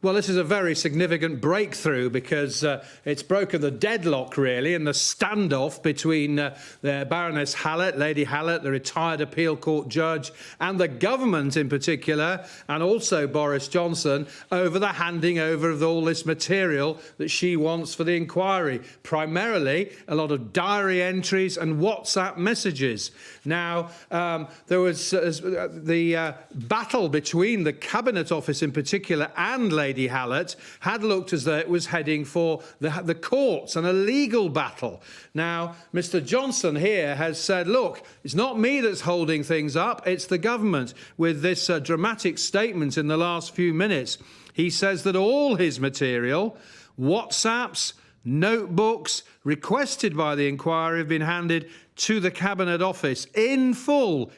Well, this is a very significant breakthrough because it's broken the deadlock, really, and the standoff between the Baroness Hallett, Lady Hallett, the retired appeal court judge, and the government in particular, and also Boris Johnson, over the handing over of all this material that she wants for the inquiry. Primarily, a lot of diary entries and WhatsApp messages. Now, there was the battle between the Cabinet Office in particular and Lady Hallett had looked as though it was heading for the courts and a legal battle. Now, Mr. Johnson here has said, look, it's not me that's holding things up, it's the government, with this dramatic statement in the last few minutes. He says that all his material, WhatsApps, notebooks requested by the inquiry have been handed to the Cabinet Office in full,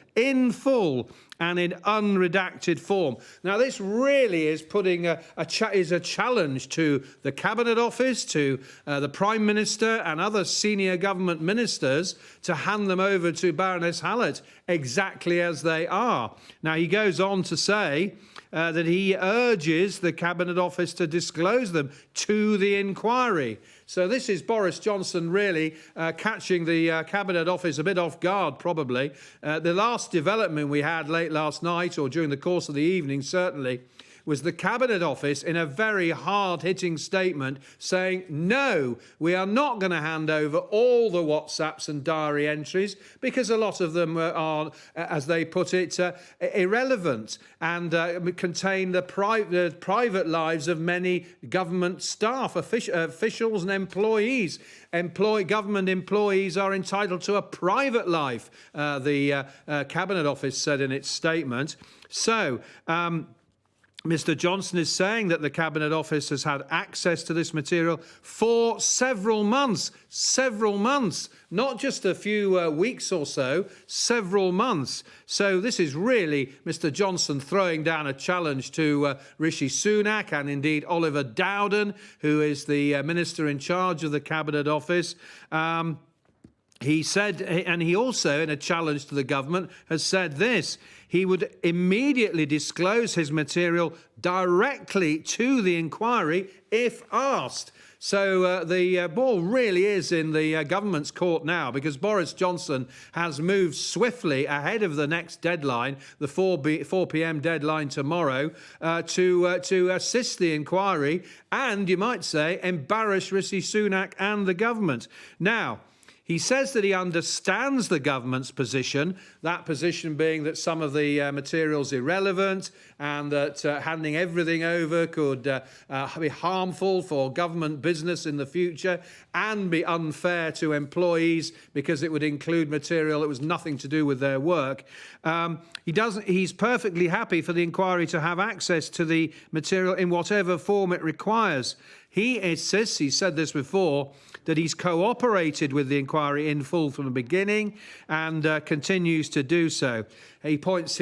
and in unredacted form. Now, this really is putting a challenge to the Cabinet Office, to the Prime Minister and other senior government ministers to hand them over to Baroness Hallett exactly as they are. Now, he goes on to say that he urges the Cabinet Office to disclose them to the inquiry. So this is Boris Johnson really catching the Cabinet Office a bit off guard, probably. The last development we had late last night, or during the course of the evening, certainly, was the Cabinet Office in a very hard-hitting statement saying, no, we are not going to hand over all the WhatsApps and diary entries because a lot of them are, as they put it, irrelevant and contain the private lives of many government staff, officials and employees. Government employees are entitled to a private life, the Cabinet Office said in its statement. So, Mr. Johnson is saying that the Cabinet Office has had access to this material for several months, not just a few weeks or so, several months. So this is really Mr. Johnson throwing down a challenge to Rishi Sunak and indeed Oliver Dowden, who is the minister in charge of the Cabinet Office. He said, and he also, in a challenge to the government, has said this: he would immediately disclose his material directly to the inquiry if asked. So the ball really is in the government's court now, because Boris Johnson has moved swiftly ahead of the next deadline, the 4 p.m. deadline tomorrow, to assist the inquiry and, you might say, embarrass Rishi Sunak and the government. Now, he says that he understands the government's position, that position being that some of the material's irrelevant and that handing everything over could be harmful for government business in the future and be unfair to employees because it would include material that was nothing to do with their work. He's perfectly happy for the inquiry to have access to the material in whatever form it requires. He insists, he said this before, that he's cooperated with the inquiry in full from the beginning and continues to do so. He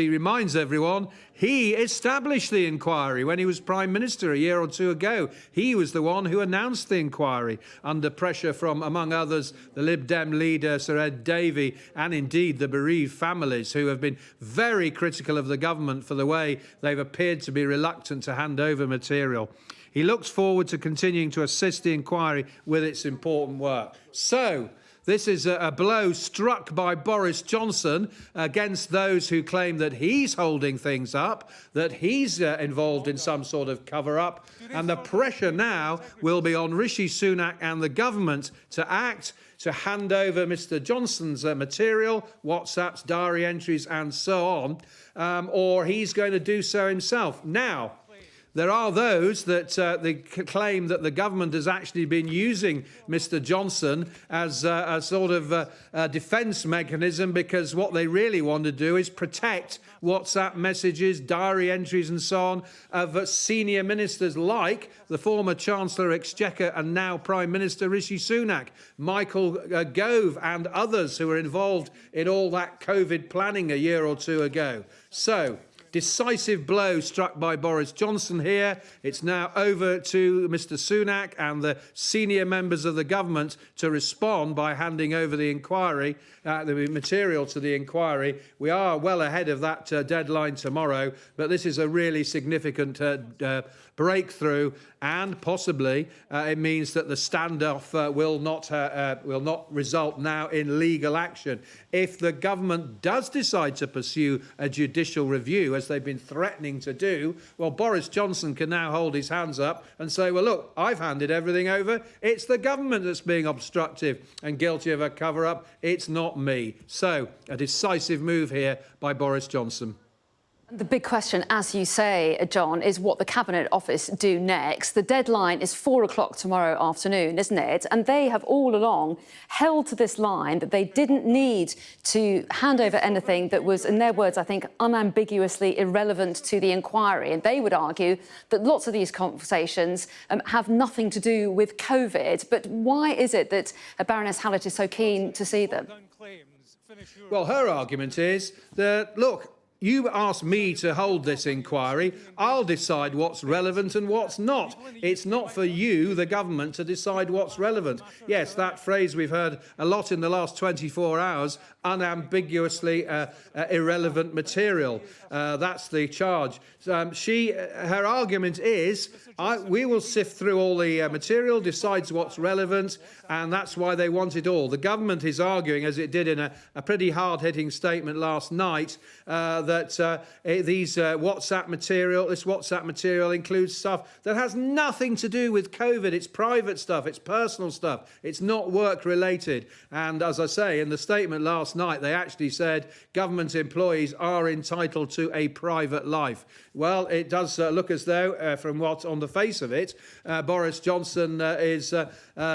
reminds everyone, he established the inquiry when he was Prime Minister a year or two ago. He was the one who announced the inquiry under pressure from, among others, the Lib Dem leader, Sir Ed Davey, and indeed the bereaved families who have been very critical of the government for the way they've appeared to be reluctant to hand over material. He looks forward to continuing to assist the inquiry with its important work. So, this is a blow struck by Boris Johnson against those who claim that he's holding things up, that he's involved in some sort of cover-up. And the pressure now will be on Rishi Sunak and the government to act, to hand over Mr. Johnson's material, WhatsApps, diary entries, and so on, or he's going to do so himself. Now, there are those that they claim that the government has actually been using Mr. Johnson as a sort of defence mechanism, because what they really want to do is protect WhatsApp messages, diary entries and so on of senior ministers like the former Chancellor Exchequer and now Prime Minister Rishi Sunak, Michael Gove and others who were involved in all that COVID planning a year or two ago. So, decisive blow struck by Boris Johnson here. It's now over to Mr. Sunak and the senior members of the government to respond by handing over the inquiry, the material to the inquiry. We are well ahead of that deadline tomorrow, but this is a really significant breakthrough, and possibly it means that the standoff will not result now in legal action. If the government does decide to pursue a judicial review, as they've been threatening to do, well, Boris Johnson can now hold his hands up and say, well, look, I've handed everything over. It's the government that's being obstructive and guilty of a cover-up. It's not me. So, a decisive move here by Boris Johnson. The big question, as you say, John, is what the Cabinet Office do next. The deadline is 4 o'clock tomorrow afternoon, isn't it? And they have all along held to this line that they didn't need to hand over anything that was, in their words, I think, unambiguously irrelevant to the inquiry. And they would argue that lots of these conversations have nothing to do with COVID. But why is it that Baroness Hallett is so keen to see them? Well, her argument is that, look, you asked me to hold this inquiry. I'll decide what's relevant and what's not. It's not for you, the government, to decide what's relevant. Yes, that phrase we've heard a lot in the last 24 hours, unambiguously irrelevant material. That's the charge. Her argument is, we will sift through all the material, decides what's relevant, and that's why they want it all. The government is arguing, as it did in a pretty hard-hitting statement last night, that this WhatsApp material includes stuff that has nothing to do with COVID. It's private stuff, it's personal stuff, it's not work-related. And as I say, in the statement last night, they actually said government employees are entitled to a private life. Well, it does look as though, from what's on the face of it, Boris Johnson is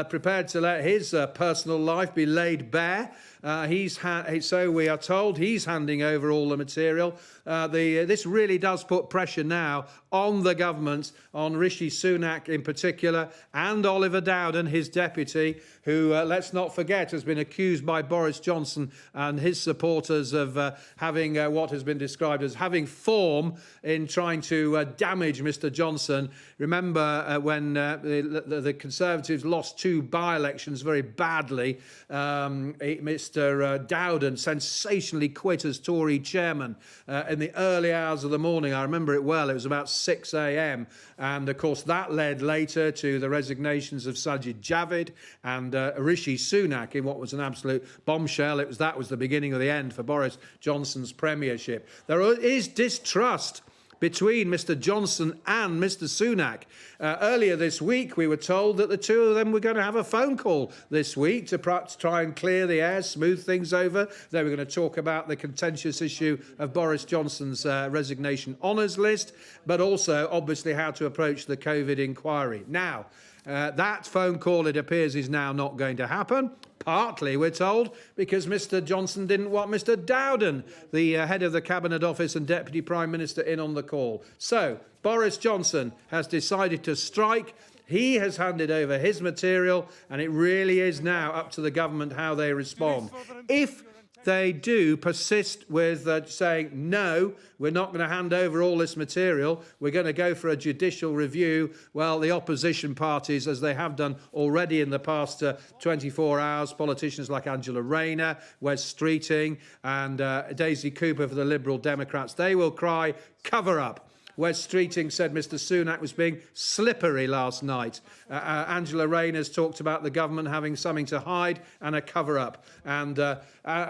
prepared to let his personal life be laid bare. So we are told he's handing over all the material. This really does put pressure now on the government, on Rishi Sunak in particular, and Oliver Dowden, his deputy, who, let's not forget, has been accused by Boris Johnson and his supporters of having what has been described as having form in trying to damage Mr Johnson. Remember when the Conservatives lost 2 by-elections very badly, Mr Dowden sensationally quit as Tory chairman in the early hours of the morning. I remember it well. It was about 6 a.m. And, of course, that led later to the resignations of Sajid Javid and Rishi Sunak in what was an absolute bombshell. That was the beginning of the end for Boris Johnson's premiership. There is distrust between Mr Johnson and Mr Sunak. Earlier this week, we were told that the two of them were going to have a phone call this week to perhaps try and clear the air, smooth things over. They were going to talk about the contentious issue of Boris Johnson's resignation honours list, but also, obviously, how to approach the COVID inquiry. Now, that phone call, it appears, is now not going to happen. Partly, we're told, because Mr Johnson didn't want Mr Dowden, the head of the Cabinet Office and Deputy Prime Minister, in on the call. So, Boris Johnson has decided to strike. He has handed over his material, and it really is now up to the government how they respond. If they do persist with saying, no, we're not going to hand over all this material, we're going to go for a judicial review, well, the opposition parties, as they have done already in the past 24 hours, politicians like Angela Rayner, Wes Streeting and Daisy Cooper for the Liberal Democrats, they will cry, cover up. Wes Streeting said Mr Sunak was being slippery last night. Angela Rayner's talked about the government having something to hide and a cover-up. And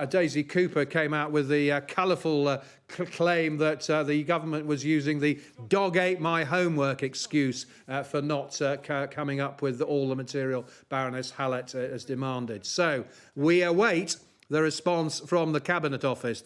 Daisy Cooper came out with the colourful claim that the government was using the dog ate my homework excuse for not coming up with all the material Baroness Hallett has demanded. So we await the response from the Cabinet Office.